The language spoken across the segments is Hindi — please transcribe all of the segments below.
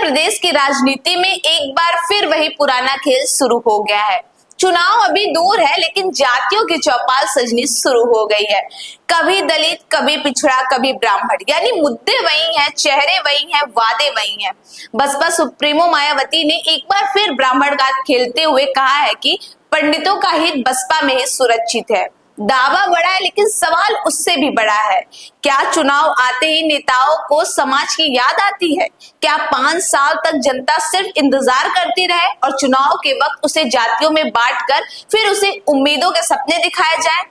प्रदेश की राजनीति में एक बार फिर वही पुराना खेल शुरू हो गया है। चुनाव अभी दूर है, लेकिन जातियों की चौपाल सजनी शुरू हो गई है। कभी दलित, कभी पिछड़ा, कभी ब्राह्मण, यानी मुद्दे वही हैं, चेहरे वही हैं, वादे वही हैं। बसपा सुप्रीमो मायावती ने एक बार फिर ब्राह्मण घात खेलते हुए कहा है कि पंडितों का हित बसपा में ही सुरक्षित है। दावा बड़ा है, लेकिन सवाल उससे भी बड़ा है। क्या चुनाव आते ही नेताओं को समाज की याद आती है? क्या 5 साल तक जनता सिर्फ इंतजार करती रहे और चुनाव के वक्त उसे जातियों में बांटकर फिर उसे उम्मीदों के सपने दिखाए जाए?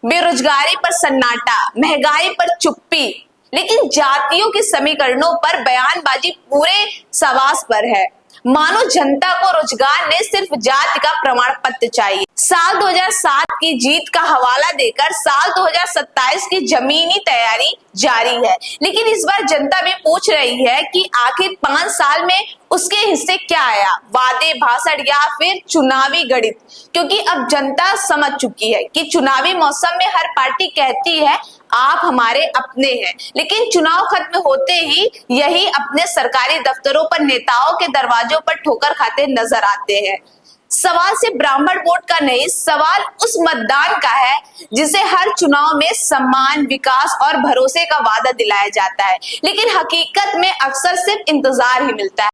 बेरोजगारी पर सन्नाटा, महंगाई पर चुप्पी, लेकिन जातियों के समीकरणों पर बयानबाजी पूरे सवास पर है। मानो जनता को रोजगार ने सिर्फ जाति का प्रमाण पत्र चाहिए। साल 2007 की जीत का हवाला देकर साल 2027 की जमीनी तैयारी जारी है, लेकिन इस बार जनता भी पूछ रही है कि आखिर 5 साल में उसके हिस्से क्या आया, वादे, भाषण या फिर चुनावी गणित। क्योंकि अब जनता समझ चुकी है कि चुनावी मौसम में हर पार्टी कहती है आप हमारे अपने हैं, लेकिन चुनाव खत्म होते ही यही अपने सरकारी दफ्तरों पर नेताओं के दरवाजों पर ठोकर खाते नजर आते हैं। सवाल सिर्फ ब्राह्मण वोट का नहीं, सवाल उस मतदान का है जिसे हर चुनाव में सम्मान, विकास और भरोसे का वादा दिलाया जाता है, लेकिन हकीकत में अक्सर सिर्फ इंतजार ही मिलता है।